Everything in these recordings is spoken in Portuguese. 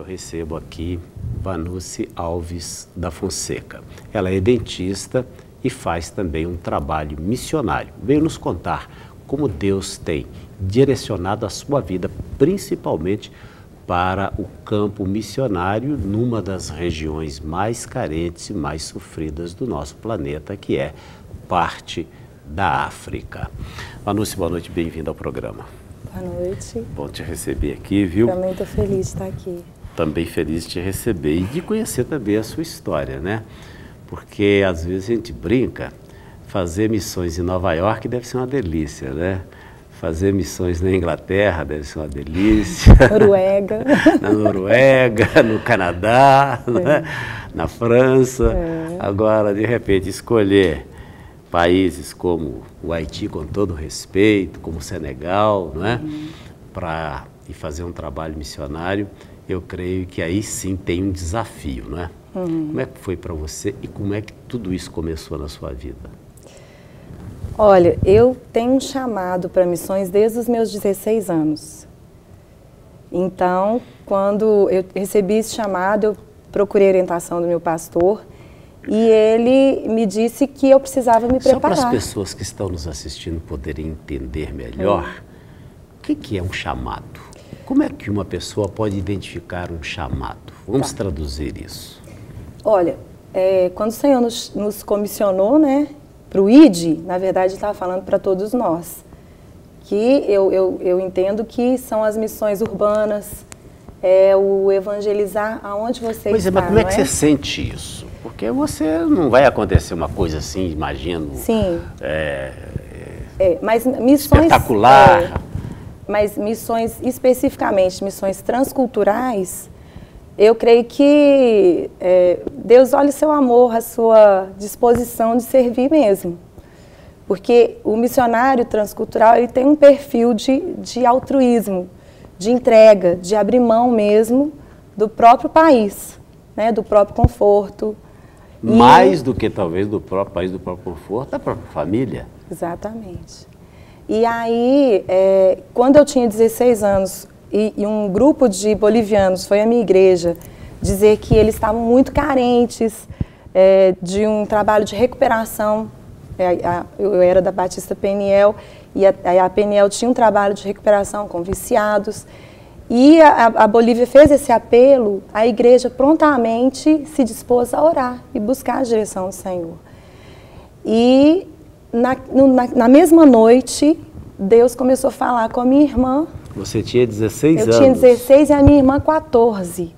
eu recebo aqui Vanucci Alves da Fonseca. Ela é dentista e faz também um trabalho missionário. Veio nos contar como Deus tem direcionado a sua vida, principalmente para o campo missionário numa das regiões mais carentes e mais sofridas do nosso planeta, que é parte da África. Vanucci, boa noite, bem-vinda ao programa. Boa noite. Bom te receber aqui, viu? Também estou feliz de estar aqui. Também feliz de te receber e de conhecer também a sua história, né? Porque às vezes a gente brinca, fazer missões em Nova York deve ser uma delícia, né? Fazer missões na Inglaterra deve ser uma delícia. Noruega. Na Noruega, no Canadá, né? Na França. Agora, de repente, escolher países como o Haiti, com todo respeito, como o Senegal, não é? Para ir fazer um trabalho missionário, eu creio que aí sim tem um desafio, não é? Como é que foi para você e como é que tudo isso começou na sua vida? Olha, eu tenho um chamado para missões desde os meus 16 anos. Então, quando eu recebi esse chamado, eu procurei a orientação do meu pastor e ele me disse que eu precisava me preparar. Só para as pessoas que estão nos assistindo poderem entender melhor, o que é um chamado? Como é que uma pessoa pode identificar um chamado? Vamos traduzir isso. Olha, quando o Senhor nos comissionou, né, para o ID, na verdade, ele estava falando para todos nós, que eu entendo que são as missões urbanas, o evangelizar aonde você está. Pois é, mas como é que você sente isso? Porque você não vai acontecer uma coisa assim, imagino. Sim. Mas missões espetacular. Mas missões, especificamente, missões transculturais, eu creio que Deus olha o seu amor, a sua disposição de servir mesmo. Porque o missionário transcultural, ele tem um perfil de altruísmo, de entrega, de abrir mão mesmo do próprio país, né, do próprio conforto. Mais do que talvez do próprio país, do próprio conforto, da própria família. Exatamente. E aí, quando eu tinha 16 anos, e um grupo de bolivianos foi à minha igreja dizer que eles estavam muito carentes de um trabalho de recuperação. Eu era da Batista Peniel e a Peniel tinha um trabalho de recuperação com viciados. E a Bolívia fez esse apelo, a igreja prontamente se dispôs a orar e buscar a direção do Senhor. E na mesma noite, Deus começou a falar com a minha irmã. Você tinha 16 anos? Eu tinha 16 e a minha irmã 14.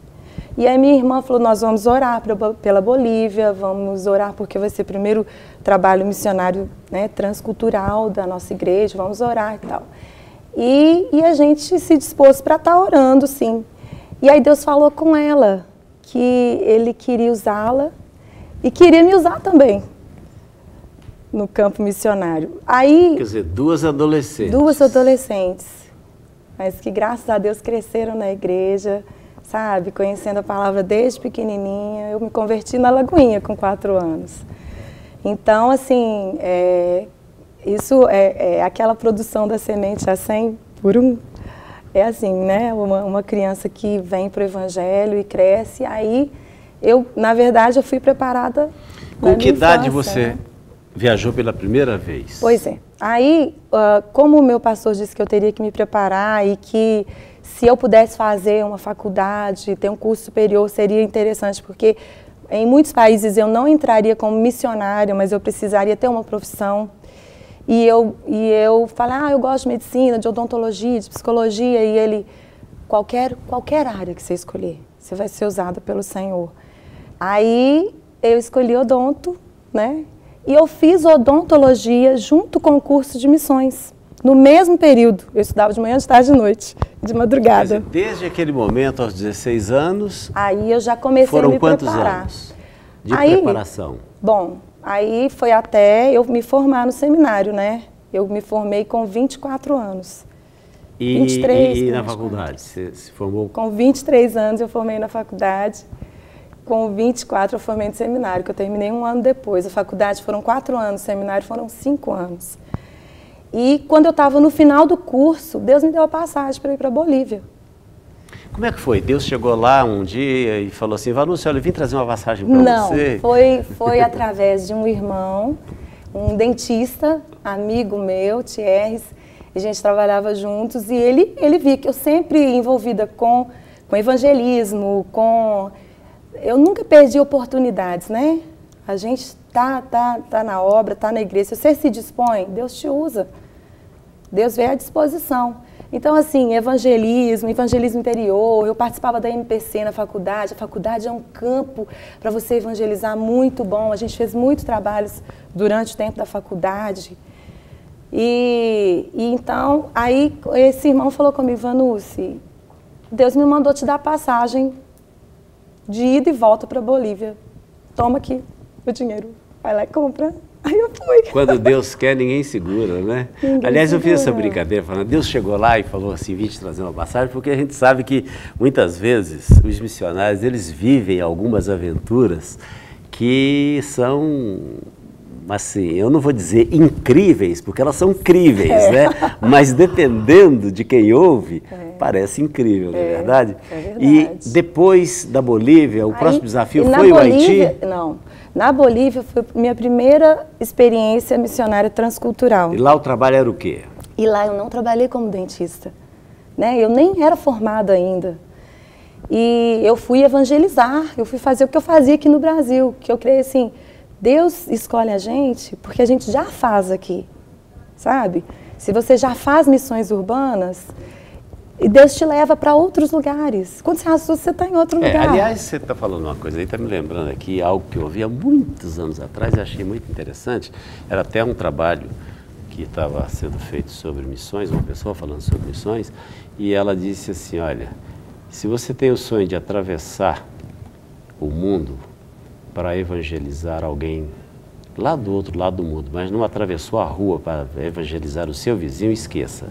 E a minha irmã falou, nós vamos orar pela Bolívia, vamos orar porque vai ser o primeiro trabalho missionário, né, transcultural da nossa igreja, vamos orar e tal. E a gente se dispôs para estar orando, sim. E aí Deus falou com ela que Ele queria usá-la e queria me usar também no campo missionário. Aí, quer dizer, duas adolescentes. Duas adolescentes, mas que graças a Deus cresceram na igreja, sabe? Conhecendo a palavra desde pequenininha. Eu me converti na Lagoinha com 4 anos. Então, assim, isso é aquela produção da semente a 100 por 1. É assim, né? Uma criança que vem para o evangelho e cresce. Aí, na verdade, eu fui preparada. Com que idade você viajou pela primeira vez? Pois é. Aí, como o meu pastor disse que eu teria que me preparar e que se eu pudesse fazer uma faculdade, ter um curso superior, seria interessante, porque em muitos países eu não entraria como missionária, mas eu precisaria ter uma profissão. E eu falei, eu gosto de medicina, de odontologia, de psicologia, e ele, qualquer área que você escolher, você vai ser usada pelo Senhor. Aí eu escolhi odonto, né? E eu fiz odontologia junto com o curso de missões. No mesmo período, eu estudava de manhã, de tarde e de noite, de madrugada. Quer dizer, desde aquele momento, aos 16 anos... Aí eu já comecei a me preparar. Foram quantos anos de preparação? Bom, aí foi até eu me formar no seminário, né? Eu me formei com 24 anos. 23, e na faculdade? Você se formou? Com 23 anos eu formei na faculdade. Com 24 eu formei no seminário, que eu terminei 1 ano depois. A faculdade foram 4 anos, o seminário foram 5 anos. E quando eu estava no final do curso, Deus me deu a passagem para ir para a Bolívia. Como é que foi? Deus chegou lá um dia e falou assim, Vanúcia, olha, eu vim trazer uma passagem para você. Não, foi através de um irmão, um dentista, amigo meu, Thierry, a gente trabalhava juntos e ele via que eu sempre envolvida com evangelismo, eu nunca perdi oportunidades, né? A gente tá na obra, tá na igreja, se você se dispõe, Deus te usa, Deus vê à disposição. Então, assim, evangelismo interior, eu participava da MPC na faculdade, a faculdade é um campo para você evangelizar muito bom, a gente fez muitos trabalhos durante o tempo da faculdade. E então, aí esse irmão falou comigo, Vanúcia, Deus me mandou te dar passagem de ida e volta para Bolívia. Toma aqui o dinheiro, vai lá e compra. Aí eu fui. Quando Deus quer, ninguém segura, né? Aliás, eu fiz essa brincadeira, falando, Deus chegou lá e falou assim, vim te trazer uma passagem, porque a gente sabe que, muitas vezes, os missionários, eles vivem algumas aventuras que são, assim, eu não vou dizer incríveis, porque elas são críveis, né? Mas dependendo de quem ouve, parece incrível, não é verdade? É verdade. E depois da Bolívia, o próximo desafio foi o Haiti? Não. Na Bolívia foi minha primeira experiência missionária transcultural. E lá o trabalho era o quê? E lá eu não trabalhei como dentista, né? Eu nem era formada ainda. E eu fui evangelizar, eu fui fazer o que eu fazia aqui no Brasil, que eu creio assim, Deus escolhe a gente porque a gente já faz aqui, sabe? Se você já faz missões urbanas, e Deus te leva para outros lugares. Quando você assusta, você está em outro lugar. Aliás, você está falando uma coisa aí, está me lembrando aqui, algo que eu ouvi há muitos anos atrás e achei muito interessante. Era até um trabalho que estava sendo feito sobre missões, uma pessoa falando sobre missões, e ela disse assim, olha, se você tem o sonho de atravessar o mundo para evangelizar alguém lá do outro lado do mundo, mas não atravessou a rua para evangelizar o seu vizinho, esqueça.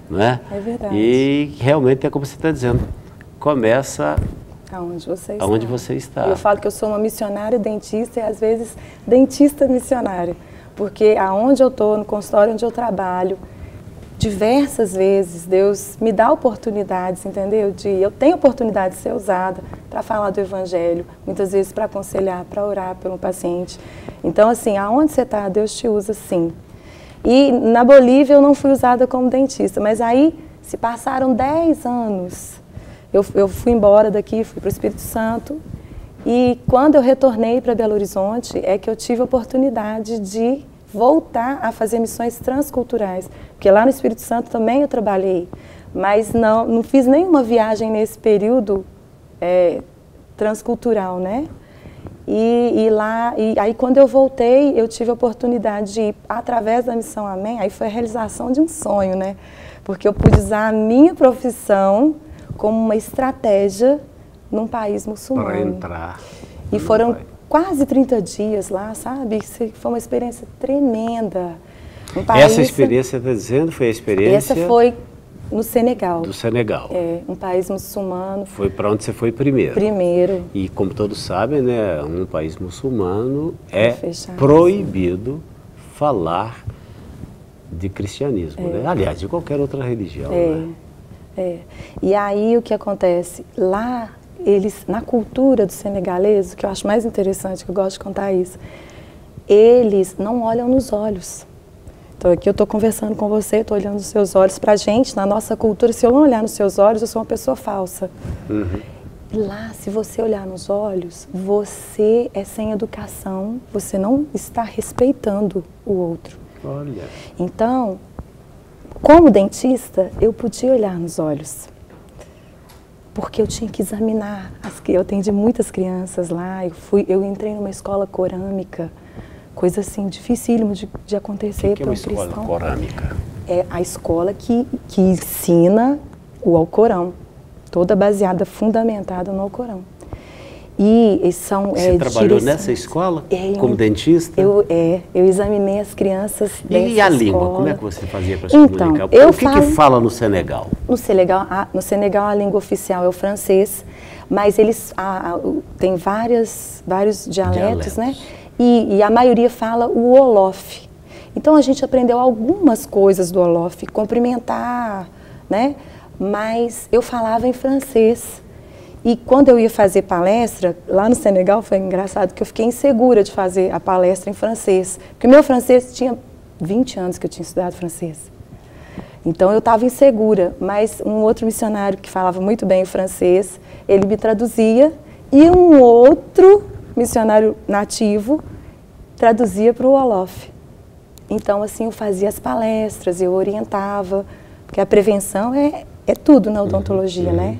Não é? É verdade. E realmente é como você está dizendo, começa aonde você está. Eu falo que eu sou uma missionária dentista e às vezes dentista missionária, porque aonde eu estou, no consultório onde eu trabalho, diversas vezes Deus me dá oportunidades, entendeu? Eu tenho oportunidade de ser usada para falar do Evangelho, muitas vezes para aconselhar, para orar pelo paciente. Então, assim, aonde você está, Deus te usa sim. E na Bolívia eu não fui usada como dentista, mas aí se passaram 10 anos. Eu fui embora daqui, fui para o Espírito Santo e quando eu retornei para Belo Horizonte é que eu tive a oportunidade de voltar a fazer missões transculturais, porque lá no Espírito Santo também eu trabalhei, mas não fiz nenhuma viagem nesse período transcultural, né? E aí quando eu voltei, eu tive a oportunidade de ir, através da Missão Amém, aí foi a realização de um sonho, né? Porque eu pude usar a minha profissão como uma estratégia num país muçulmano. Para entrar. E foram quase 30 dias lá, sabe? Foi uma experiência tremenda. Essa experiência, está dizendo, foi a experiência... Essa foi no Senegal. Do Senegal. Um país muçulmano. Foi para onde você foi primeiro. Primeiro. E como todos sabem, né, um país muçulmano é proibido falar de cristianismo, né? Aliás, de qualquer outra religião, né? E aí o que acontece? Lá, eles, na cultura do senegalês, o que eu acho mais interessante, que eu gosto de contar isso, eles não olham nos olhos. Então aqui eu estou conversando com você, estou olhando nos seus olhos. Para a gente, na nossa cultura, se eu não olhar nos seus olhos, eu sou uma pessoa falsa. E lá, se você olhar nos olhos, você é sem educação, você não está respeitando o outro. Olha. Então, como dentista, eu podia olhar nos olhos. Porque eu tinha que examinar. Eu atendi muitas crianças lá, eu entrei numa escola corâmica, coisa assim, dificílimo de acontecer para um cristão. O que é uma escola corâmica? É a escola que ensina o Alcorão, toda baseada, fundamentada no Alcorão. E são... Você trabalhou nessa escola como dentista? Eu examinei as crianças dessa escola. E a língua, como é que você fazia para se comunicar? O que fala no Senegal? No Senegal a língua oficial é o francês, mas eles têm vários dialetos, né? E a maioria fala o Wolof. Então a gente aprendeu algumas coisas do Wolof, cumprimentar, né? mas eu falava em francês. E quando eu ia fazer palestra, lá no Senegal foi engraçado que eu fiquei insegura de fazer a palestra em francês. Porque meu francês tinha 20 anos que eu tinha estudado francês. Então eu estava insegura, mas um outro missionário que falava muito bem o francês, ele me traduzia e um outro missionário nativo traduzia para o Wolof. Então assim eu fazia as palestras, eu orientava, porque a prevenção é tudo na odontologia, né?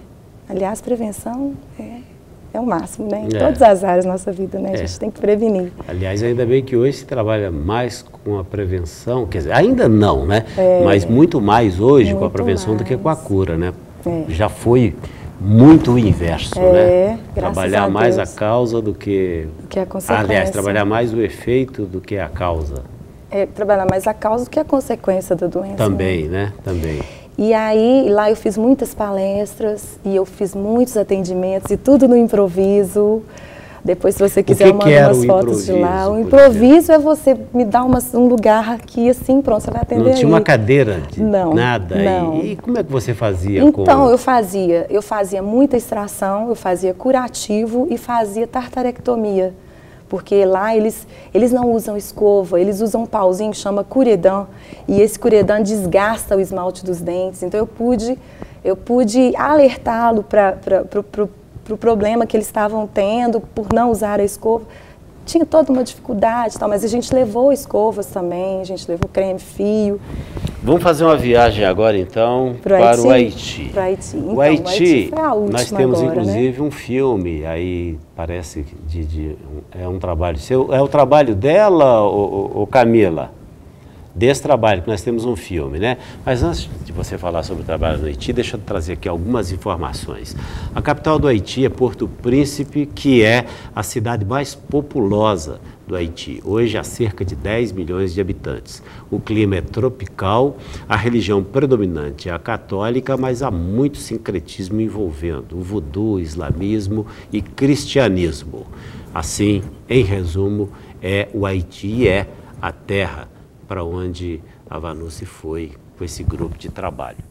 Aliás, prevenção é o máximo, né? Em todas as áreas da nossa vida, né? A gente tem que prevenir. Aliás, ainda bem que hoje se trabalha mais com a prevenção, quer dizer, ainda não, né? Mas muito mais hoje com a prevenção do que com a cura, né? Já foi muito o inverso, né? Trabalhar mais a causa do que a consequência. Aliás, trabalhar mais o efeito do que a causa. Trabalhar mais a causa do que a consequência da doença. Também, né? Também. E aí, lá eu fiz muitas palestras e eu fiz muitos atendimentos e tudo no improviso. Depois, se você quiser, eu mando umas fotos de lá. O improviso é você me dar um lugar aqui, assim, pronto, você vai atender. Não tinha uma cadeira de nada? Não. E como é que você fazia? Então, eu fazia muita extração, eu fazia curativo e fazia tartarectomia. Porque lá eles não usam escova, eles usam um pauzinho que chama curedão, e esse curedão desgasta o esmalte dos dentes. Então eu pude alertá-lo para o problema que eles estavam tendo por não usar a escova. Tinha toda uma dificuldade, mas a gente levou escovas também, a gente levou creme fio. Vamos fazer uma viagem agora, então, para o Haiti. Para o Haiti. Então, o Haiti foi a última nós temos, agora, inclusive, um filme, aí parece é um trabalho seu. É o trabalho dela, ou Camila? Desse trabalho, que nós temos um filme, né? Mas antes de você falar sobre o trabalho no Haiti, deixa eu trazer aqui algumas informações. A capital do Haiti é Porto Príncipe, que é a cidade mais populosa do Haiti. Hoje há cerca de 10 milhões de habitantes. O clima é tropical, a religião predominante é a católica, mas há muito sincretismo envolvendo o vodu, o islamismo e cristianismo. Assim, em resumo, o Haiti é a terra para onde a Vanucci foi com esse grupo de trabalho.